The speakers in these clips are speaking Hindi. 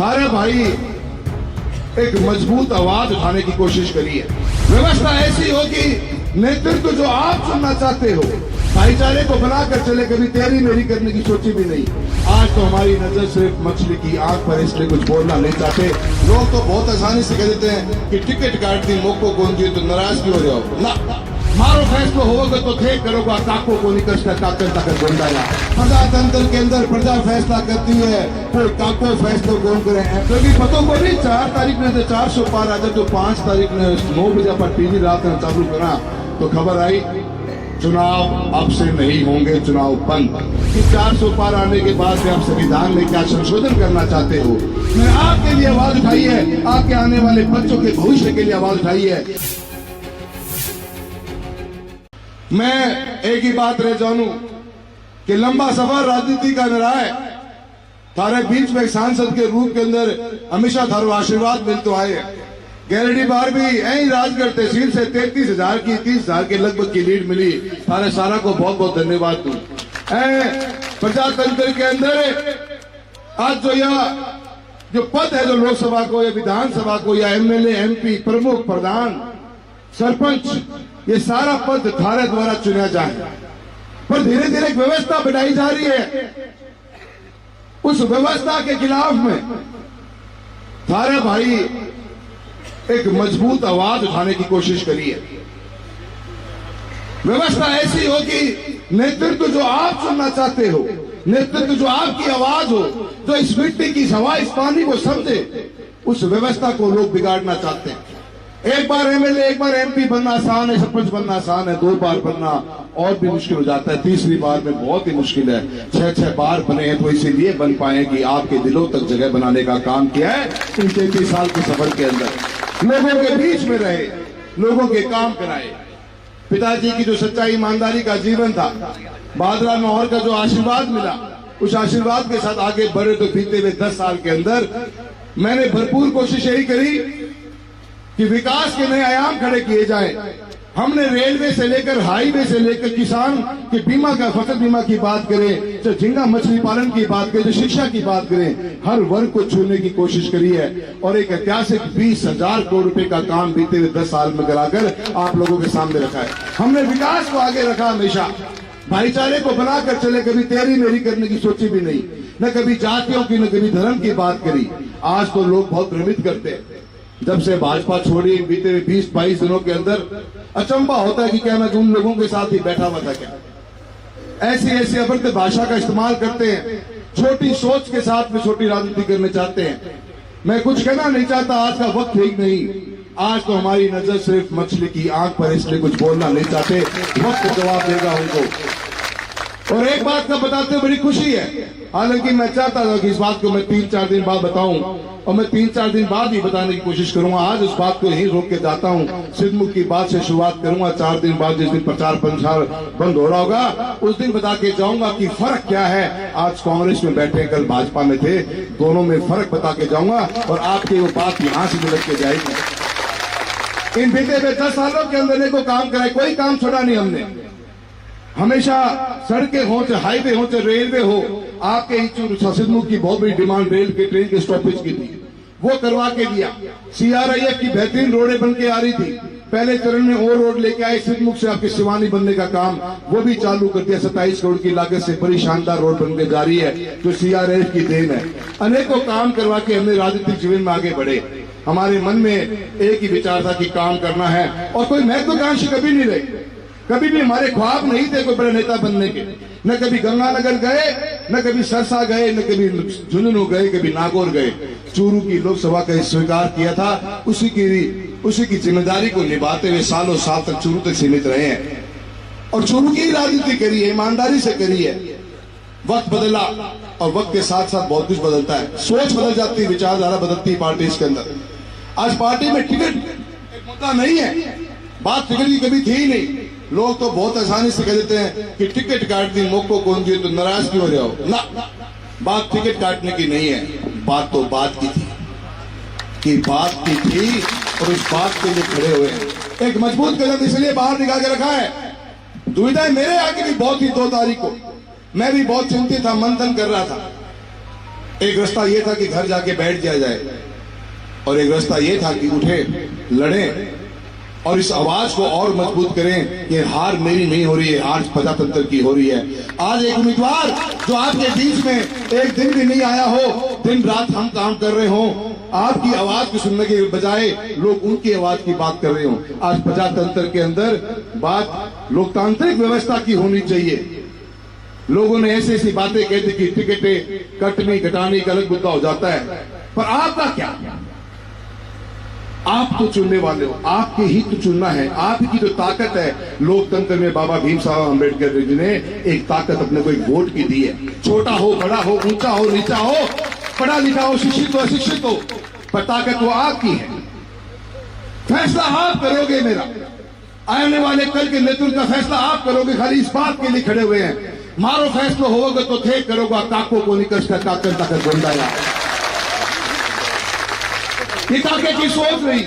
थारे भाई एक मजबूत आवाज उठाने की कोशिश करी है। व्यवस्था ऐसी हो कि नेतृत्व जो आप चुनना चाहते हो, भाईचारे को बनाकर चले, कभी तेरी मेरी करने की सोची भी नहीं। आज तो हमारी नजर सिर्फ मछली की आंख पर, इसलिए कुछ बोलना नहीं चाहते। लोग तो बहुत आसानी से कह देते हैं कि टिकट काट दी, मौको कौन दिए तो नाराज क्यों हो जाओ ना। मारो फैसलो होगा तो थे करोगा, काको को निकल कर ताकत ताकत बोलता है। प्रजातंत्र के अंदर प्रजा फैसला करती है, फिर काको फैसलो कौन करे। क्योंकि पतों को नहीं 4 तारीख ने तो 400 पार आता, तो 5 तारीख ने 9 बजे पर टीवी रात में चालू करा तो खबर आई चुनाव अब से नहीं होंगे, चुनाव बंद। कि 400 पार आने के बाद भी आप संविधान में क्या संशोधन करना चाहते हो। मैंने आपके लिए आवाज उठाई है, आपके आने वाले बच्चों के भविष्य के लिए आवाज उठाई है। मैं एक ही बात रह जानू कि लंबा सफर राजनीति का मेरा है। थारे बीच में एक सांसद के रूप के अंदर हमेशा थारो आशीर्वाद मिलते आए। गैरडी बार भी यही राजगढ़ तहसील से 33,000 की 30,000 के लगभग की लीड मिली। थारे सारा को बहुत बहुत धन्यवाद दूं। प्रजातंत्र के अंदर आज जो यह जो पद है, जो लोकसभा को या विधानसभा को या एमएलए एमपी प्रमुख प्रधान सरपंच, ये सारा पद थारे द्वारा चुना जाए। पर धीरे धीरे एक व्यवस्था बनाई जा रही है। उस व्यवस्था के खिलाफ में थारे भाई एक मजबूत आवाज उठाने की कोशिश करी है। व्यवस्था ऐसी हो कि नेतृत्व जो आप चुनना चाहते हो, नेतृत्व जो आपकी आवाज हो, जो इस मिट्टी की हवा इस पानी को समझे, उस व्यवस्था को लोग बिगाड़ना चाहते हैं। एक बार एमएलए, एक बार एमपी बनना आसान है, सरपंच बनना आसान है, 2 बार बनना और भी मुश्किल हो जाता है, 3री बार में बहुत ही मुश्किल है। 6-6 बार बने हैं तो इसीलिए बन पाए कि आपके दिलों तक जगह बनाने का काम किया है। इन 33 साल के सफर के अंदर लोगों के बीच में रहे, लोगों के काम कराए। पिताजी की जो सच्चाई ईमानदारी का जीवन था, बादरा नौहर का जो आशीर्वाद मिला, उस आशीर्वाद के साथ आगे बढ़े। तो बीते हुए 10 साल के अंदर मैंने भरपूर कोशिश यही करी कि विकास के नए आयाम खड़े किए जाएं। हमने रेलवे से लेकर हाईवे से लेकर किसान के बीमा का, फसल बीमा की बात करें, जो झींगा मछली पालन की बात करें, जो शिक्षा की बात करें, हर वर्ग को छूने की कोशिश करी है। और एक ऐतिहासिक 20,000 करोड़ रुपए का काम बीते हुए 10 साल में कराकर आप लोगों के सामने रखा है। हमने विकास को आगे रखा, हमेशा भाईचारे को बनाकर चले, कभी तेरी मेरी करने की सोची भी नहीं, न कभी जातियों की, न कभी धर्म की बात करी। आज तो लोग बहुत भ्रमित करते हैं। जब से भाजपा छोड़ी बीते 20-22 दिनों के अंदर अचंबा होता है कि क्या मैं उन लोगों के साथ ही बैठा हुआ था क्या। ऐसी अभद्र भाषा का इस्तेमाल करते हैं, छोटी सोच के साथ में छोटी राजनीति करना चाहते हैं। मैं कुछ कहना नहीं चाहता, आज का वक्त ठीक नहीं। आज तो हमारी नजर सिर्फ मछली की आंख पर, इसलिए कुछ बोलना नहीं चाहते। वक्त जवाब देगा उनको। और एक बात का बताते हुए बड़ी खुशी है, हालांकि मैं चाहता था कि इस बात को मैं 3-4 दिन बाद बताऊं, और मैं 3-4 दिन बाद ही बताने की कोशिश करूंगा। आज उस बात को यहीं रोक के जाता हूं, सिद्धमुख की बात से शुरुआत करूंगा। 4 दिन बाद जिस दिन प्रचार बंद हो रहा होगा, उस दिन बता के जाऊंगा कि फर्क क्या है। आज कांग्रेस में बैठे, कल भाजपा में थे, दोनों में फर्क बता के जाऊंगा और आपकी वो बात यहां से निकल के जाएगी। इन बीते हुए 10 सालों के अंदर को काम कराए, कोई काम छोड़ा नहीं हमने। हमेशा सड़कें हो, चाहे हाईवे हो, चाहे रेलवे हो, आपके ही सिद्धमुख की बहुत बड़ी डिमांड रेल के ट्रेन के स्टॉपेज की थी, वो करवा के दिया। CRIF की बेहतरीन रोडें बन के आ रही थी, पहले चरण में और रोड लेके आए। सिद्धमुख से आपके शिवानी बनने का काम वो भी चालू कर दिया। 27 करोड़ की लागत से बड़ी शानदार रोड बन के जा रही है, जो CRIF की देन है। अनेकों काम करवा के हमने राजनीतिक जीवन में आगे बढ़े। हमारे मन में एक ही विचार था कि काम करना है, और कोई महत्वाकांक्षी कभी नहीं रहे। कभी भी हमारे ख्वाब नहीं थे कोई बड़े नेता बनने के। न कभी गंगानगर गए, न कभी सरसा गए, न कभी झुंझुनू गए, कभी नागौर गए। चूरू की लोकसभा का स्वीकार किया था, उसी की जिम्मेदारी को निभाते हुए सालों साल तक चूरू तक सीमित रहे हैं, और चूरू की राजनीति करी है, ईमानदारी से करी है। वक्त बदला, और वक्त के साथ साथ बहुत कुछ बदलता है। सोच बदल जाती है, विचारधारा बदलती है पार्टी के अंदर। आज पार्टी में टिकट एक मुद्दा नहीं है, बात टिकट की कभी थी ही नहीं। लोग तो बहुत आसानी से कह देते हैं कि टिकट काट दी, मौको कौन दिए तो नाराज क्यों हो जाओ ना। बात टिकट काटने की नहीं है, बात तो बात की थी, कि बात की थी, और उस बात के लिए खड़े हुए हैं। एक मजबूत कदम इसलिए बाहर निकाल के रखा है। दुविधाएं मेरे आगे भी बहुत ही 2 तारीख को मैं भी बहुत चिंतित था, मंथन कर रहा था। एक रास्ता ये था कि घर जाके बैठ जाया जाए, और एक रास्ता ये था कि उठे, लड़ें और इस आवाज को और मजबूत करें कि हार मेरी नहीं हो रही है, हार प्रजातंत्र की हो रही है। आज एक उम्मीदवार जो आपके बीच में एक दिन भी नहीं आया हो, दिन रात हम काम कर रहे हो, आपकी आवाज को सुनने के बजाय लोग उनकी आवाज की बात कर रहे हो। आज प्रजातंत्र के अंदर बात लोकतांत्रिक व्यवस्था की होनी चाहिए। लोगों ने ऐसी ऐसी बातें कह दी कि टिकटें कटनी घटानी का अलग मुद्दा हो जाता है, पर आपका क्या? आप तो चुनने वाले हो, आपके ही तो चुनना है। आपकी जो ताकत है लोकतंत्र में, बाबा भीम साहब अम्बेडकर जी ने एक ताकत अपने को एक वोट की दी है। छोटा हो, बड़ा हो, ऊंचा हो, नीचा हो, पढ़ा लिखा हो, शिक्षित हो, अशिक्षित हो, पर ताकत वो आपकी है। फैसला आप करोगे मेरा, आने वाले कल के नेतृत्व का फैसला आप करोगे। खाली इस बात के लिए खड़े हुए हैं, मारो फैसला होगा तो थे करोगा, काको को निकल काकर ताकत बंदाया। काके की सोच रही,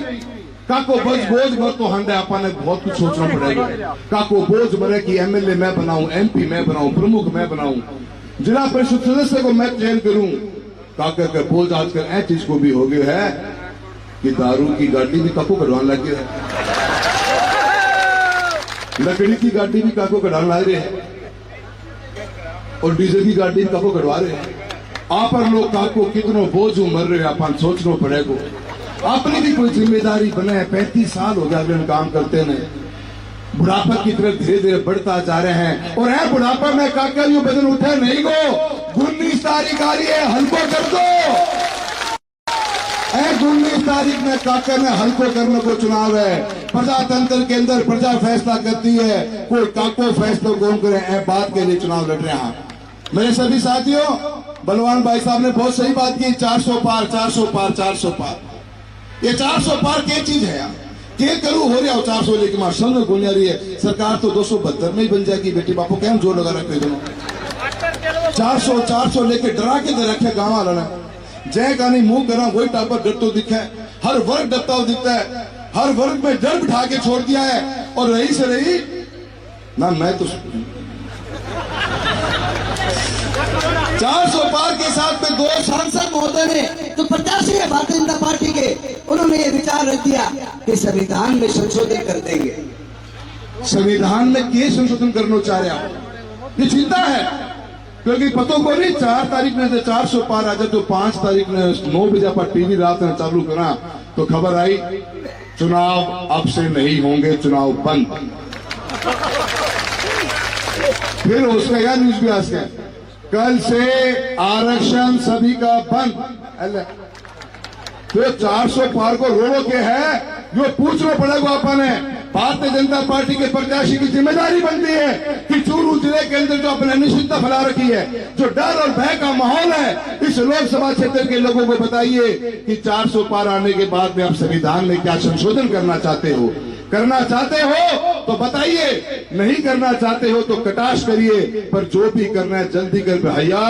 काको बोझ भर तो हंडे अपन बहुत कुछ सोचना पड़ेगा। काको बोझ भरे कि एमएलए मैं बनाऊं, एमपी मैं बनाऊं, प्रमुख मैं बनाऊं, जिला परिषद सदस्य को मैं चयन करूं। काका का बोझ आजकल ऐसी चीज को भी हो गया है कि दारू की गाड़ी भी काको कटवाने लगे है, लकड़ी की गाड़ी भी काको कटवाने लग रहे हैं, और डीजल की गाड़ी भी काको कटवा रहे हैं। आप पर लोग काको कितनो बोझ मर रहे हैं, अपन सोचना पड़ेगा। अपनी भी कोई जिम्मेदारी बने। 35 साल हो गया काम करते हैं, बुढ़ापा की तरफ धीरे धीरे बढ़ता जा रहे हैं, और है बुढ़ापा में काका यू बदन उठे नहीं गो। 19 तारीख आ रही है, हल्को कर दो। 19 तारीख में काका में हल्को करने को चुनाव है। प्रजातंत्र के अंदर प्रजा फैसला करती है, कोई काको फैसला कौन करे, बात के लिए चुनाव लड़ रहे हैं। मेरे सभी साथियों, बलवान भाई साहब ने बहुत सही बात की, 400 पार, 400 पार, 400 पार। ये 400 पार क्या चीज है यार? के करूं हो रहा हो 400 लेके मार संग में बोल रही है सरकार, तो 272 में ही बन जाएगी। बेटी बापू क्या जोर लगा रखे दोनों 400 लेके डरा के दे रखे गांव वाला ने। जय का नहीं मुंह करा वही टापर डर तो दिखा है, हर वर्ग डरता हुआ दिखता है, हर वर्ग में डर बिठा के छोड़ दिया है। और रही से रही ना, मैं तो 400 पार के साथ में 2 सांसद महोदय ने तो प्रत्याशी है भारतीय जनता पार्टी के, उन्होंने ये विचार रख दिया कि संविधान में संशोधन कर देंगे। संविधान में क्या संशोधन करना चाह रहे हो? ये चिंता है, क्योंकि पतों को नहीं 4 तारीख में 400 पार आ जाए तो 5 तारीख में 9 बजे पर टीवी रात में चालू करा तो खबर आई चुनाव अब से नहीं होंगे, चुनाव बंद। फिर उसका यह न्यूज भी आज है, कल से आरक्षण सभी का बंद। तो 400 पार को रोड़ो के है जो पूछना पड़ेगा अपने। भारतीय जनता पार्टी के प्रत्याशी की जिम्मेदारी बनती है कि चूरू जिले के अंदर जो अपने अनिश्चितता फैला रखी है, जो डर और भय का माहौल है, इस लोकसभा क्षेत्र के लोगों को बताइए कि 400 पार आने के बाद में आप संविधान में क्या संशोधन करना चाहते हो। करना चाहते हो तो बताइए, नहीं करना चाहते हो तो कटाश करिए, पर जो भी करना है जल्दी कर। भैया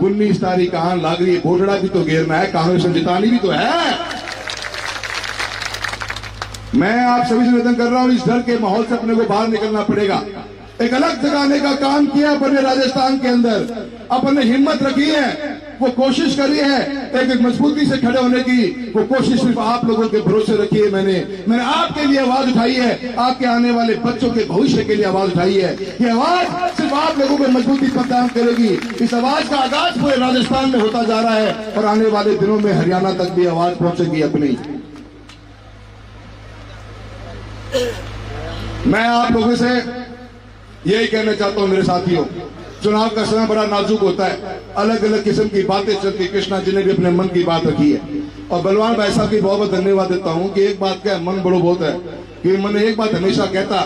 19 तारीख कहां लाग रही है, बोटड़ा भी तो घेरना है, कांग्रेस में जितानी भी तो है। मैं आप सभी से निवेदन कर रहा हूं, इस डर के माहौल से अपने को बाहर निकलना पड़ेगा। एक अलग जगाने का काम किया अपने राजस्थान के अंदर, अपने हिम्मत रखी है, वो कोशिश करी है एक मजबूती से खड़े होने की, वो कोशिश सिर्फ आप लोगों के भरोसे रखी है। मैंने आपके लिए आवाज उठाई है, आपके आने वाले बच्चों के भविष्य के लिए आवाज उठाई है। ये आवाज सिर्फ आप लोगों को मजबूती प्रदान करेगी। इस आवाज का आगाज पूरे राजस्थान में होता जा रहा है, और आने वाले दिनों में हरियाणा तक भी आवाज पहुंचेगी अपनी। मैं आप लोगों से यही कहना चाहता हूं मेरे साथियों, चुनाव का समय बड़ा नाजुक होता है, अलग अलग किस्म की बातें चलती। कृष्णा जी ने भी अपने मन की बात रखी है, और बलवान भाई साहब की बहुत बहुत धन्यवाद देता हूं कि एक बात का मन बड़ो बहुत है कि मैंने एक बात हमेशा कहता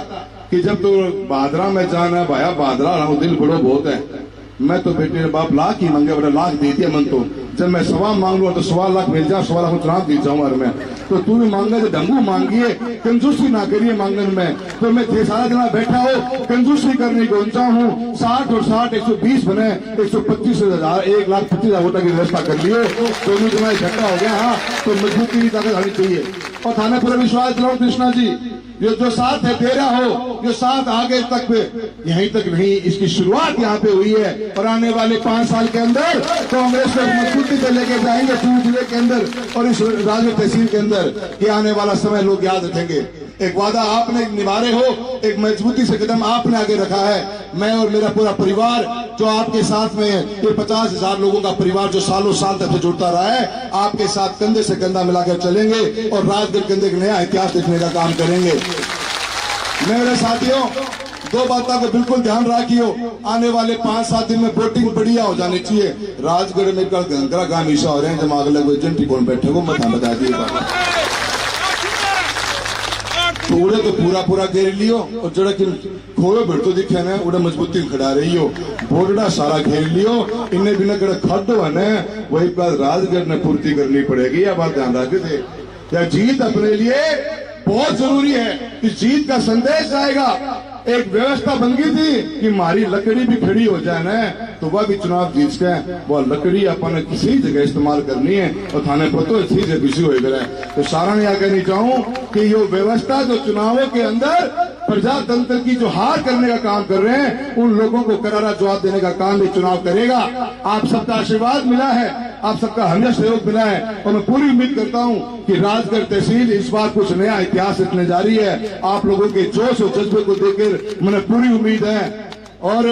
कि जब तो बादरा में जाना भाया बादरा रहा, दिल बड़ो बहुत है। मैं तो बेटे बाप लाख ही मांगे, बड़ा लाख दे दिया मन तो। जब मैं 1.25 मांग लूँ तो 1.25 लाख मिल जाए, 1.25 लाख चुनाव जीत जाऊँ। और मैं तो तू भी मांगे तो ढंगू मांगिए, कंजूसी ना करिए मांगन में। तो मैं सारा दिन बैठा हो कंजूसी करने को ऊंचा हूँ। 60 और 60 120 बने, 125,000 1,25,000 वोटर की व्यवस्था कर लिए, दोनों जना इकट्ठा हो गया। हाँ, तो मजबूती की ताकत आनी चाहिए। और थाने पर विश्वास दिलाऊं कृष्णा जी, ये जो साथ है दे रहा हो, ये साथ आगे तक यहीं तक नहीं, इसकी शुरुआत यहाँ पे हुई है और आने वाले 5 साल के अंदर कांग्रेस को मजबूती से लेके जाएंगे पूरे जिले के अंदर और इस राजगढ़ तहसील के अंदर। ये आने वाला समय लोग याद रखेंगे। एक वादा आपने निभा रहे हो, एक मजबूती से कदम आपने आगे रखा है। मैं और मेरा पूरा परिवार जो आपके साथ में है, ये 50,000 लोगों का परिवार जो सालों साल तक जुड़ता रहा है, आपके साथ कंधे से कंधा मिलाकर चलेंगे और राजगढ़ के अंदर एक नया इतिहास लिखने का काम करेंगे। मेरे साथियों, 2 बातों को बिल्कुल ध्यान रखियो, आने वाले 5-7 दिन में वोटिंग बढ़िया हो जानी चाहिए। राजगढ़ में कल गंगरा गांव ईसा हो रहे हैं, दिमाग लगे एजेंट कौन बैठे को मत बता दिएगा। उड़े तो पूरा घेर लियो और जड़ा कि खोए भर तो दिखे ना उड़े मजबूती खड़ा रही हो, बोर्डा सारा घेर लियो। इन्हें बिना कड़ा खड्डो है ना, वही बात राजगढ़ ने पूर्ति करनी पड़ेगी। यह बात ध्यान रखे थे। यह जीत अपने लिए बहुत जरूरी है। इस जीत का संदेश आएगा। एक व्यवस्था बन गई थी कि हमारी लकड़ी भी खड़ी हो जाए ना, तो वह भी चुनाव जीत के वह लकड़ी अपन किसी जगह इस्तेमाल करनी है और थाने पर तो इसी जगह किसी हो गए। तो सारा ने कहनी चाहूं कि ये व्यवस्था जो चुनावों के अंदर प्रजातंत्र की जो हार करने का काम कर रहे हैं, उन लोगों को करारा जवाब देने का काम भी चुनाव करेगा। आप सबका आशीर्वाद मिला है, आप सबका हमेशा सहयोग मिला है और मैं पूरी उम्मीद करता हूं कि राजगढ़ तहसील इस बार कुछ नया इतिहास लिखने जा रही है। आप लोगों के जोश और जज्बे को देखकर मुझे पूरी उम्मीद है। और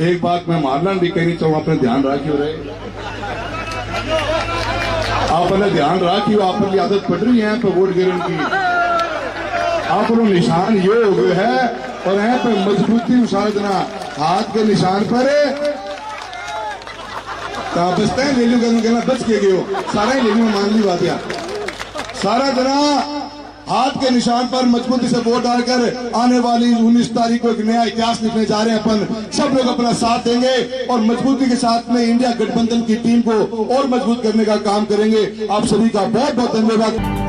एक बात मैं मारना भी कहनी चाहूँ, अपने ध्यान रखियो रहे, आप अपने ध्यान रखियो। आप अपनी आदत पड़ रही है तो वोट गिरने की, आप लोग निशान ये हो गए है और यहाँ पे मजबूती उछाल देना हाथ के निशान पर बचते हैं। ले लू बच के गए हो सारा ही, ले लू मान ली बात यार। सारा जना हाथ के निशान पर मजबूती से वोट डालकर आने वाली 19 तारीख को एक नया इतिहास लिखने जा रहे हैं। अपन सब लोग अपना साथ देंगे और मजबूती के साथ में इंडिया गठबंधन की टीम को और मजबूत करने का काम करेंगे। आप सभी का बहुत बहुत धन्यवाद।